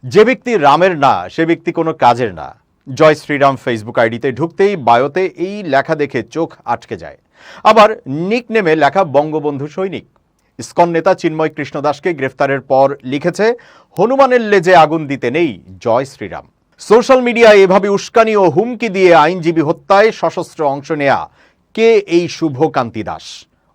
যে ব্যক্তি রামের না সে ব্যক্তি কোনো কাজের না। জয় শ্রীরাম ফেসবুক আইডিতে ঢুকতেই বায়োতে এই লেখা দেখে চোখ আটকে যায়। আবার নিকনেমে লেখা বঙ্গবন্ধু সৈনিক। ইসকন নেতা চিন্ময় কৃষ্ণ দাসকে গ্রেফতারের পর লিখেছে, হনুমানের লেজে আগুন দিতে নেই, জয় শ্রীরাম। সোশ্যাল মিডিয়ায় এভাবে উস্কানি ও হুমকি দিয়ে আইনজীবী হত্যায় সশস্ত্র অংশ নেয়া কে এই শুভকান্তি দাস?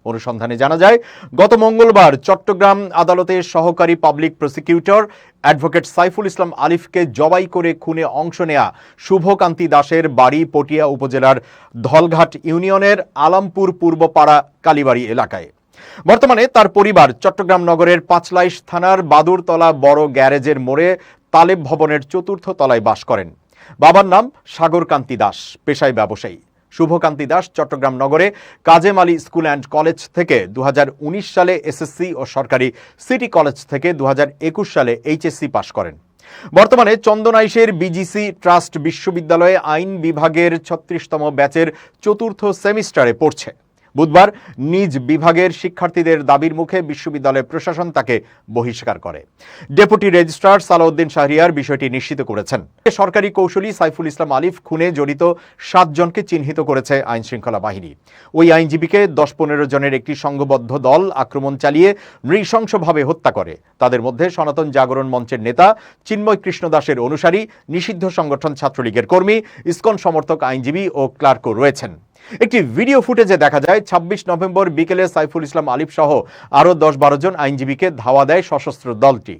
অনুসন্ধানে জানা যায়, গত মঙ্গলবার চট্টগ্রাম আদালতের সহকারী public prosecutor advocate Saiful Islam আলিফকে জবাই করে খুনে অংশ নেয়া শুভকান্তি দাসের বাড়ি পটিয়া উপজেলার ধলঘাট ইউনিয়নের আলামপুর পূর্বপাড়া কালীবাড়ি এলাকায়। বর্তমানে তার পরিবার চট্টগ্রাম নগরের পাঁচলাইশ থানার বাদুরতলা বড় গ্যারেজের মোড়ে তালেব ভবনের ৪র্থ তলায় বাস করেন। বাবার নাম সাগরকান্তি দাস, পেশায় ব্যবসায়ী। শুভকান্তি দাস চট্টগ্রাম নগরে Kazem Ali school and college থেকে ২০১৯ সালে এসএসসি ও সরকারি সিটি কলেজ থেকে ২০২১ সালে এইচএসসি পাশ করেন। বর্তমানে চন্দনাইশের বিজিসি ট্রাস্ট বিশ্ববিদ্যালয়ে আইন বিভাগের ৩৬তম ব্যাচের ৪র্থ সেমিস্টারে পড়ছে। বুধবার নিজ বিভাগের শিক্ষার্থীদের দাবির মুখে বিশ্ববিদ্যালয় প্রশাসন তাকে বহিষ্কার করে। ডেপুটি রেজিস্ট্রার সালাউদ্দিন শাহরিয়ার বিষয়টি নিশ্চিত করেছেন। সরকারি কৌশলী সাইফুল ইসলাম আলিফ খুনে জড়িত ৭ জনকে চিহ্নিত করেছে আইন শৃঙ্খলা বাহিনী। ওই আইনজীবীকে ১০-১৫ জনের একটি সংঘবদ্ধ দল আক্রমণ চালিয়ে নৃশংসভাবে হত্যা করে। তাদের মধ্যে সনাতন জাগরণ মঞ্চের নেতা চিন্ময় কৃষ্ণ দাসের অনুসারী, নিষিদ্ধ সংগঠন ছাত্রলীগের কর্মী, ইসকন সমর্থক আইনজীবী ও ক্লার্কও রয়েছেন। একটি ভিডিও ফুটেজে দেখা যায় ২৬ নভেম্বর বিকেলে সাইফুল ইসলাম আলিফ সহ আরও ১০-১২ জন আইনজীবীকে ধাওয়া দেয় সশস্ত্র দলটি।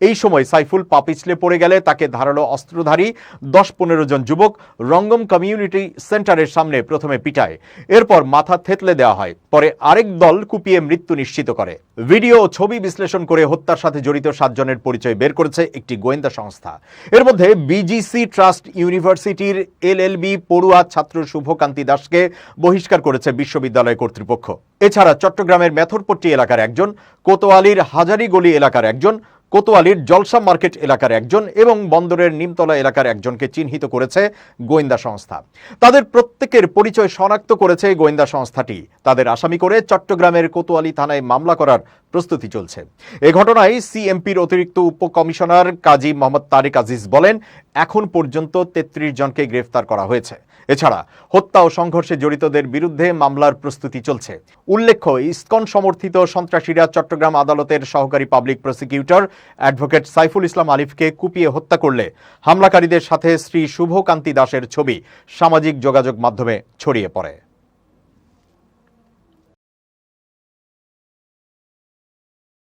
এই সময় সাইফুল পা পিছলে পড়ে গেলে তাকে ধারালো অস্ত্রধারী ১০-১৫ জন যুবক রঙ্গম কমিউনিটি সেন্টারের সামনে প্রথমে পিটায়। এরপর মাথা থেতলে দেওয়া হয়। পরে আরেক দল কুপিয়ে মৃত্যু নিশ্চিত করে। ভিডিও ও ছবি বিশ্লেষণ করে হত্যার সাথে জড়িত ৭ জনের পরিচয় বের করেছে একটি গোয়েন্দা সংস্থা। এর মধ্যে বিজিসি ট্রাস্ট ইউনিভার্সিটির এলএলবি পড়ুয়া ছাত্র শুভকান্তি দাসকে বহিষ্কার করেছে বিশ্ববিদ্যালয় কর্তৃপক্ষ। এছাড়া চট্টগ্রামের মেথরপট্টি এলাকার একজন, কোতোয়ালির হাজারিগলি এলাকার একজন, কোতোয়ালির জলসা মার্কেট এলাকার একজন এবং বন্দরের নিমতলা এলাকার একজনকে চিহ্নিত করেছে গোয়েন্দা সংস্থা। তাদের প্রত্যেকের পরিচয় শনাক্ত করেছে গোয়েন্দা সংস্থাটি। তাদের আসামি করে চট্টগ্রামের কোতোয়ালি থানায় মামলা করার প্রস্তুতি চলছে। এ ঘটনায় সিএমপির অতিরিক্ত উপকমিশনার কাজী মোহাম্মদ তারেক আজিজ বলেন, এখন পর্যন্ত ৩৩ জনকে গ্রেফতার করা হয়েছে। এছাড়া হত্যা ও সংঘর্ষে জড়িতদের বিরুদ্ধে মামলার প্রস্তুতি চলছে। উল্লেখ্য, ইসকন সমর্থিত সন্ত্রাসীরা চট্টগ্রাম আদালতের সহকারী public prosecutor advocate Saiful Islam আলিফকে কুপিয়ে হত্যা করলে হামলাকারীদের সাথে শ্রী শুভকান্তি দাসের ছবি সামাজিক যোগাযোগ মাধ্যমে ছড়িয়ে পড়ে।